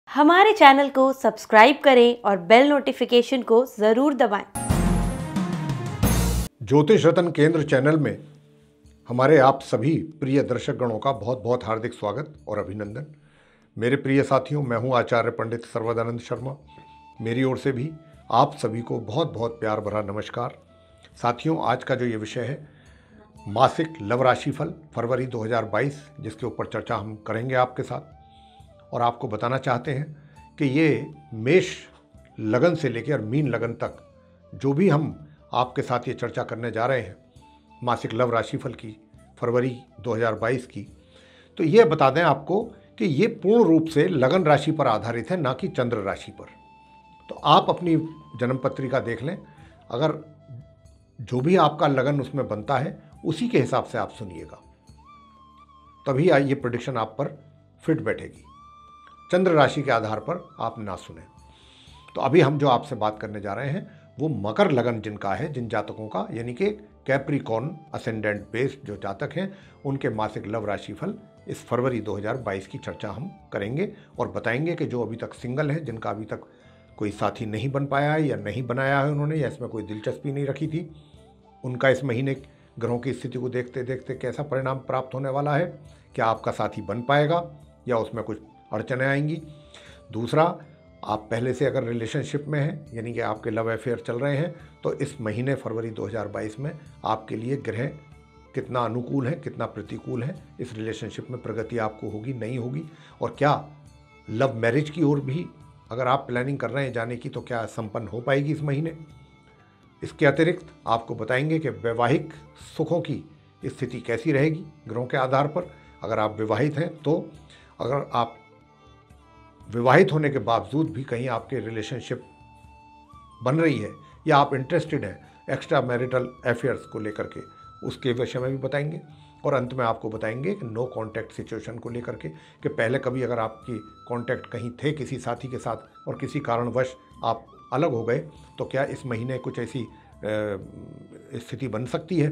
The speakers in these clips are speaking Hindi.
हमारे चैनल को सब्सक्राइब करें और बेल नोटिफिकेशन को ज़रूर दबाएं। ज्योतिष रत्न केंद्र चैनल में हमारे आप सभी प्रिय दर्शक गणों का बहुत बहुत हार्दिक स्वागत और अभिनंदन। मेरे प्रिय साथियों, मैं हूं आचार्य पंडित सर्वदानंद शर्मा। मेरी ओर से भी आप सभी को बहुत बहुत प्यार भरा नमस्कार। साथियों, आज का जो ये विषय है मासिक लव राशिफल फरवरी 2022, जिसके ऊपर चर्चा हम करेंगे आपके साथ। और आपको बताना चाहते हैं कि ये मेष लगन से लेकर मीन लगन तक जो भी हम आपके साथ ये चर्चा करने जा रहे हैं मासिक लव राशिफल की फरवरी 2022 की, तो ये बता दें आपको कि ये पूर्ण रूप से लगन राशि पर आधारित है, ना कि चंद्र राशि पर। तो आप अपनी जन्म पत्रिका देख लें, अगर जो भी आपका लगन उसमें बनता है उसी के हिसाब से आप सुनिएगा, तभी ये प्रेडिक्शन आप पर फिट बैठेगी। चंद्र राशि के आधार पर आप ना सुने। तो अभी हम जो आपसे बात करने जा रहे हैं वो मकर लगन जिनका है, जिन जातकों का, यानी कि कैप्रिकॉर्न असेंडेंट बेस्ड जो जातक हैं, उनके मासिक लव राशिफल इस फरवरी 2022 की चर्चा हम करेंगे और बताएंगे कि जो अभी तक सिंगल हैं, जिनका अभी तक कोई साथी नहीं बन पाया है या नहीं बनाया है उन्होंने, या इसमें कोई दिलचस्पी नहीं रखी थी, उनका इस महीने ग्रहों की स्थिति को देखते देखते कैसा परिणाम प्राप्त होने वाला है। क्या आपका साथी बन पाएगा या उसमें कुछ अड़चनें आएंगी। दूसरा, आप पहले से अगर रिलेशनशिप में हैं, यानी कि आपके लव अफेयर चल रहे हैं, तो इस महीने फरवरी 2022 में आपके लिए ग्रह कितना अनुकूल है, कितना प्रतिकूल है, इस रिलेशनशिप में प्रगति आपको होगी नहीं होगी, और क्या लव मैरिज की ओर भी अगर आप प्लानिंग कर रहे हैं जाने की, तो क्या संपन्न हो पाएगी इस महीने। इसके अतिरिक्त आपको बताएंगे कि वैवाहिक सुखों की स्थिति कैसी रहेगी ग्रहों के आधार पर। अगर आप विवाहित हैं तो अगर आप विवाहित होने के बावजूद भी कहीं आपके रिलेशनशिप बन रही है या आप इंटरेस्टेड हैं एक्स्ट्रा मैरिटल अफेयर्स को लेकर के, उसके विषय में भी बताएंगे। और अंत में आपको बताएंगे कि नो कांटेक्ट सिचुएशन को लेकर के, कि पहले कभी अगर आपकी कांटेक्ट कहीं थे किसी साथी के साथ और किसी कारणवश आप अलग हो गए, तो क्या इस महीने कुछ ऐसी स्थिति बन सकती है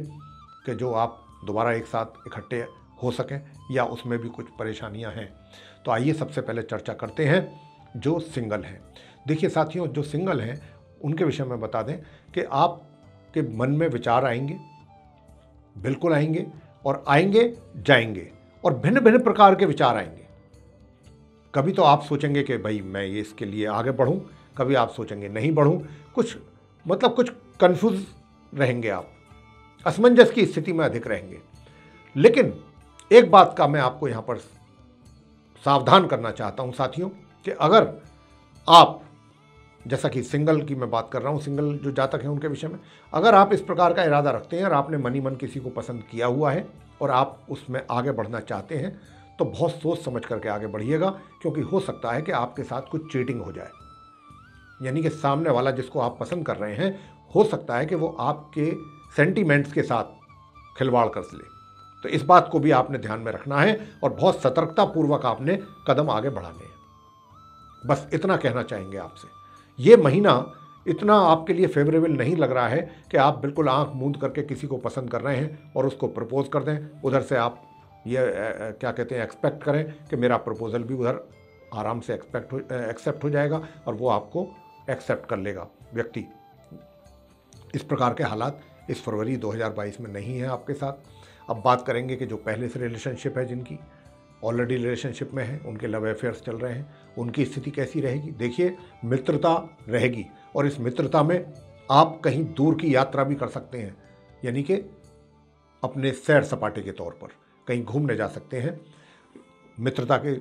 कि जो आप दोबारा एक साथ इकट्ठे हो सकें, या उसमें भी कुछ परेशानियां हैं। तो आइए सबसे पहले चर्चा करते हैं जो सिंगल हैं। देखिए साथियों, जो सिंगल हैं उनके विषय में बता दें कि आपके मन में विचार आएंगे, बिल्कुल आएंगे, और आएंगे जाएंगे, और भिन्न भिन्न प्रकार के विचार आएंगे। कभी तो आप सोचेंगे कि भाई मैं ये इसके लिए आगे बढ़ूं, कभी आप सोचेंगे नहीं बढ़ूं, कुछ कंफ्यूज रहेंगे, आप असमंजस की स्थिति में अधिक रहेंगे। लेकिन एक बात का मैं आपको यहां पर सावधान करना चाहता हूं साथियों, कि अगर आप, जैसा कि सिंगल की मैं बात कर रहा हूं, सिंगल जो जातक हैं उनके विषय में, अगर आप इस प्रकार का इरादा रखते हैं और आपने मनी मन किसी को पसंद किया हुआ है और आप उसमें आगे बढ़ना चाहते हैं, तो बहुत सोच समझ करके आगे बढ़िएगा, क्योंकि हो सकता है कि आपके साथ कुछ चीटिंग हो जाए। यानी कि सामने वाला जिसको आप पसंद कर रहे हैं, हो सकता है कि वो आपके सेंटीमेंट्स के साथ खिलवाड़ कर ले। तो इस बात को भी आपने ध्यान में रखना है और बहुत सतर्कतापूर्वक आपने कदम आगे बढ़ाने हैं। बस इतना कहना चाहेंगे आपसे। ये महीना इतना आपके लिए फेवरेबल नहीं लग रहा है कि आप बिल्कुल आंख मूंद करके किसी को पसंद कर रहे हैं और उसको प्रपोज कर दें। उधर से आप ये क्या कहते हैं, एक्सपेक्ट करें कि मेरा प्रपोजल भी उधर आराम से एक्सेप्ट हो जाएगा और वो आपको एक्सेप्ट कर लेगा व्यक्ति। इस प्रकार के हालात इस फरवरी 2022 में नहीं है आपके साथ। अब बात करेंगे कि जो पहले से रिलेशनशिप है, जिनकी ऑलरेडी रिलेशनशिप में है, उनके लव अफेयर्स चल रहे हैं, उनकी स्थिति कैसी रहेगी। देखिए, मित्रता रहेगी और इस मित्रता में आप कहीं दूर की यात्रा भी कर सकते हैं, यानी कि अपने सैर सपाटे के तौर पर कहीं घूमने जा सकते हैं। मित्रता के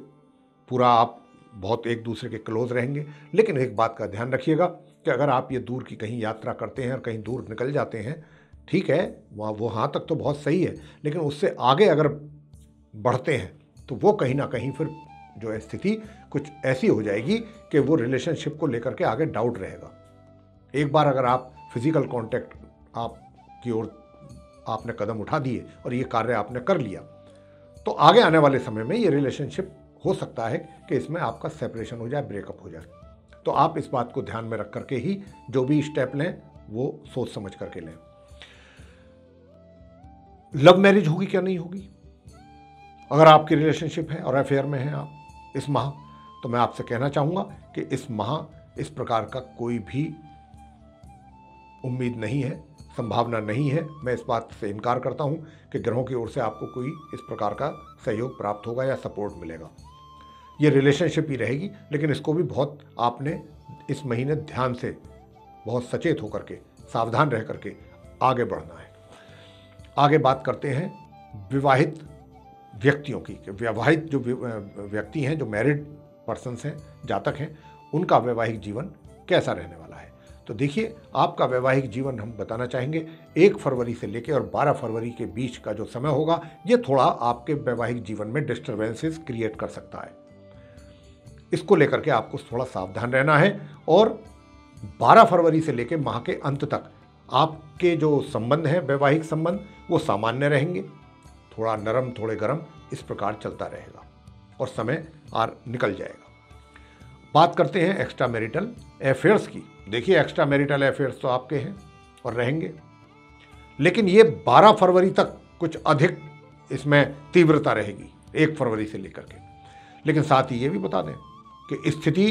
पूरा आप बहुत एक दूसरे के क्लोज रहेंगे। लेकिन एक बात का ध्यान रखिएगा कि अगर आप ये दूर की कहीं यात्रा करते हैं और कहीं दूर निकल जाते हैं, ठीक है, वहाँ तक तो बहुत सही है, लेकिन उससे आगे अगर बढ़ते हैं तो वो कहीं ना कहीं फिर जो स्थिति कुछ ऐसी हो जाएगी कि वो रिलेशनशिप को लेकर के आगे डाउट रहेगा। एक बार अगर आप फिजिकल कांटेक्ट आपकी ओर आपने कदम उठा दिए और ये कार्य आपने कर लिया, तो आगे आने वाले समय में ये रिलेशनशिप हो सकता है कि इसमें आपका सेपरेशन हो जाए, ब्रेकअप हो जाए। तो आप इस बात को ध्यान में रख करके ही जो भी स्टेप लें वो सोच समझ करके लें। लव मैरिज होगी क्या नहीं होगी, अगर आपकी रिलेशनशिप है और अफेयर में हैं आप इस माह, तो मैं आपसे कहना चाहूँगा कि इस माह इस प्रकार का कोई भी उम्मीद नहीं है, संभावना नहीं है। मैं इस बात से इनकार करता हूँ कि ग्रहों की ओर से आपको कोई इस प्रकार का सहयोग प्राप्त होगा या सपोर्ट मिलेगा। ये रिलेशनशिप ही रहेगी, लेकिन इसको भी बहुत आपने इस महीने ध्यान से, बहुत सचेत होकर के, सावधान रह करके आगे बढ़ना है। आगे बात करते हैं विवाहित व्यक्तियों की। विवाहित जो व्यक्ति हैं, जो मैरिड पर्सन्स हैं, जातक हैं, उनका वैवाहिक जीवन कैसा रहने वाला है। तो देखिए, आपका वैवाहिक जीवन हम बताना चाहेंगे 1 फरवरी से लेकर और 12 फरवरी के बीच का जो समय होगा, ये थोड़ा आपके वैवाहिक जीवन में डिस्टर्बेंसेस क्रिएट कर सकता है। इसको लेकर के आपको थोड़ा सावधान रहना है। और 12 फरवरी से लेकर माह के अंत तक आपके जो संबंध हैं, वैवाहिक संबंध, वो सामान्य रहेंगे, थोड़ा नरम थोड़े गरम, इस प्रकार चलता रहेगा और समय निकल जाएगा। बात करते हैं एक्स्ट्रा मैरिटल अफेयर्स की। देखिए, एक्स्ट्रा मैरिटल अफेयर्स तो आपके हैं और रहेंगे, लेकिन ये 12 फरवरी तक कुछ अधिक इसमें तीव्रता रहेगी, 1 फरवरी से लेकर के। लेकिन साथ ही ये भी बता दें कि स्थिति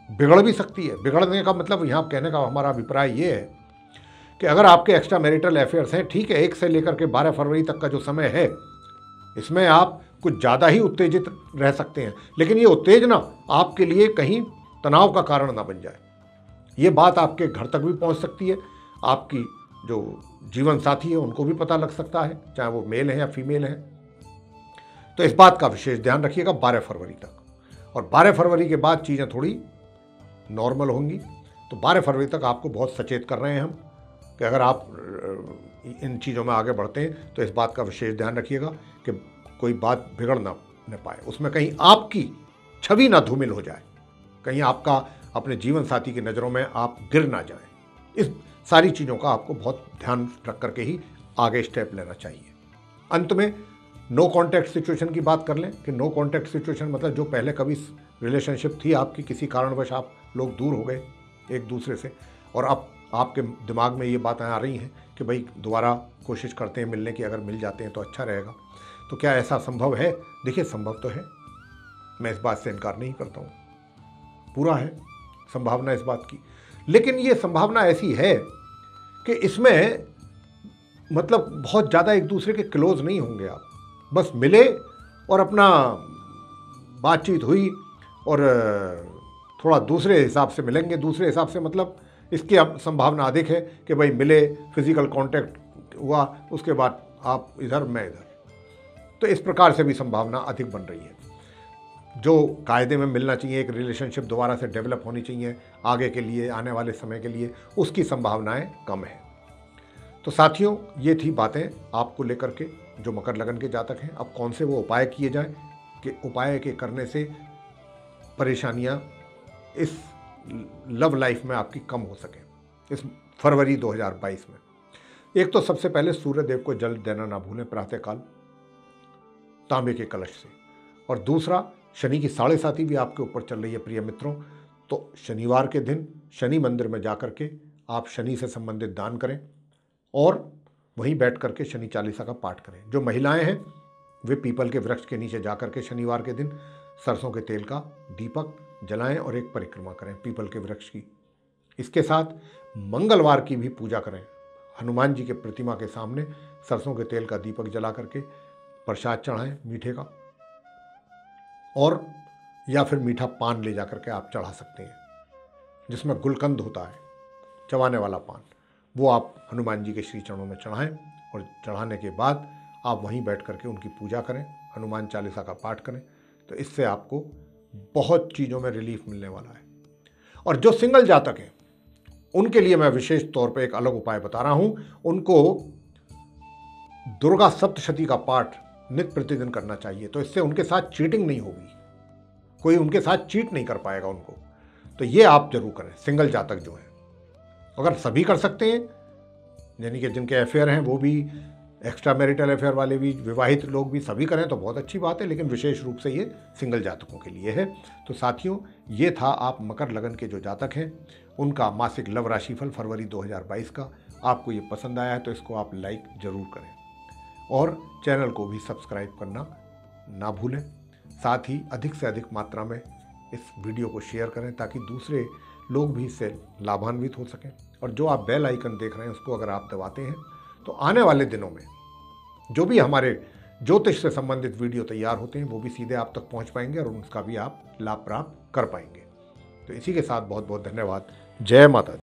बिगड़ भी सकती है। बिगड़ने का मतलब यहाँ कहने का हमारा अभिप्राय ये है कि अगर आपके एक्स्ट्रा मैरिटल अफेयर्स हैं, ठीक है, 1 से लेकर के 12 फरवरी तक का जो समय है, इसमें आप कुछ ज़्यादा ही उत्तेजित रह सकते हैं, लेकिन ये उत्तेजना आपके लिए कहीं तनाव का कारण ना बन जाए। ये बात आपके घर तक भी पहुंच सकती है, आपकी जो जीवन साथी है उनको भी पता लग सकता है, चाहे वो मेल है या फीमेल है। तो इस बात का विशेष ध्यान रखिएगा 12 फरवरी तक। और 12 फरवरी के बाद चीज़ें थोड़ी नॉर्मल होंगी। तो 12 फरवरी तक आपको बहुत सचेत कर रहे हैं हम कि अगर आप इन चीज़ों में आगे बढ़ते हैं तो इस बात का विशेष ध्यान रखिएगा कि कोई बात बिगड़ ना पाए, उसमें कहीं आपकी छवि ना धूमिल हो जाए, कहीं आपका अपने जीवन साथी की नज़रों में आप गिर ना जाएं। इस सारी चीज़ों का आपको बहुत ध्यान रख करके ही आगे स्टेप लेना चाहिए। अंत में नो कॉन्टैक्ट सिचुएशन की बात कर लें कि नो कॉन्टैक्ट सिचुएशन मतलब जो पहले कभी रिलेशनशिप थी आपकी, किसी कारणवश आप लोग दूर हो गए एक दूसरे से और अब आपके दिमाग में ये बातें आ रही हैं कि भाई दोबारा कोशिश करते हैं मिलने की, अगर मिल जाते हैं तो अच्छा रहेगा। तो क्या ऐसा संभव है? देखिए, संभव तो है, मैं इस बात से इनकार नहीं करता हूँ, पूरा है संभावना इस बात की। लेकिन ये संभावना ऐसी है कि इसमें मतलब बहुत ज़्यादा एक दूसरे के क्लोज नहीं होंगे आप, बस मिले और अपना बातचीत हुई और थोड़ा दूसरे हिसाब से मिलेंगे। दूसरे हिसाब से मतलब इसकी अब संभावना अधिक है कि भाई मिले, फिजिकल कांटेक्ट हुआ, उसके बाद आप इधर मैं इधर, तो इस प्रकार से भी संभावना अधिक बन रही है। जो कायदे में मिलना चाहिए, एक रिलेशनशिप दोबारा से डेवलप होनी चाहिए आगे के लिए, आने वाले समय के लिए, उसकी संभावनाएं कम है। तो साथियों, ये थी बातें आपको लेकर के जो मकर लगन के जातक हैं। अब कौन से वो उपाय किए जाएं कि उपाय के करने से परेशानियां इस लव लाइफ में आपकी कम हो सके इस फरवरी 2022 में। एक तो सबसे पहले सूर्य देव को जल देना ना भूलें प्रातःकाल तांबे के कलश से। और दूसरा, शनि की 7.5 भी आपके ऊपर चल रही है प्रिय मित्रों, तो शनिवार के दिन शनि मंदिर में जाकर के आप शनि से संबंधित दान करें और वहीं बैठ करके शनि चालीसा का पाठ करें। जो महिलाएं हैं वे पीपल के वृक्ष के नीचे जाकर के शनिवार के दिन सरसों के तेल का दीपक जलाएं और एक परिक्रमा करें पीपल के वृक्ष की। इसके साथ मंगलवार की भी पूजा करें, हनुमान जी के प्रतिमा के सामने सरसों के तेल का दीपक जला करके प्रसाद चढ़ाएं मीठे का, और या फिर मीठा पान ले जाकर के आप चढ़ा सकते हैं जिसमें गुलकंद होता है, चबाने वाला पान, वो आप हनुमान जी के श्री चरणों में चढ़ाएं और चढ़ाने के बाद आप वहीं बैठ करके उनकी पूजा करें, हनुमान चालीसा का पाठ करें। तो इससे आपको बहुत चीज़ों में रिलीफ मिलने वाला है। और जो सिंगल जातक हैं उनके लिए मैं विशेष तौर पर एक अलग उपाय बता रहा हूं। उनको दुर्गा सप्तशती का पाठ नित्य प्रतिदिन करना चाहिए। तो इससे उनके साथ चीटिंग नहीं होगी, कोई उनके साथ चीट नहीं कर पाएगा उनको। तो ये आप जरूर करें, सिंगल जातक जो हैं। अगर सभी कर सकते हैं, यानी कि जिनके अफेयर हैं वो भी, एक्स्ट्रा मैरिटल अफेयर वाले भी, विवाहित लोग भी, सभी करें तो बहुत अच्छी बात है, लेकिन विशेष रूप से ये सिंगल जातकों के लिए है। तो साथियों, ये था आप मकर लगन के जो जातक हैं उनका मासिक लव राशिफल फरवरी 2022 का। आपको ये पसंद आया है तो इसको आप लाइक जरूर करें और चैनल को भी सब्सक्राइब करना ना भूलें। साथ ही अधिक से अधिक मात्रा में इस वीडियो को शेयर करें ताकि दूसरे लोग भी इससे लाभान्वित हो सकें। और जो आप बेल आइकन देख रहे हैं उसको अगर आप दबाते हैं तो आने वाले दिनों में जो भी हमारे ज्योतिष से संबंधित वीडियो तैयार होते हैं वो भी सीधे आप तक पहुंच पाएंगे और उनका भी आप लाभ प्राप्त कर पाएंगे। तो इसी के साथ बहुत बहुत धन्यवाद। जय माता दी।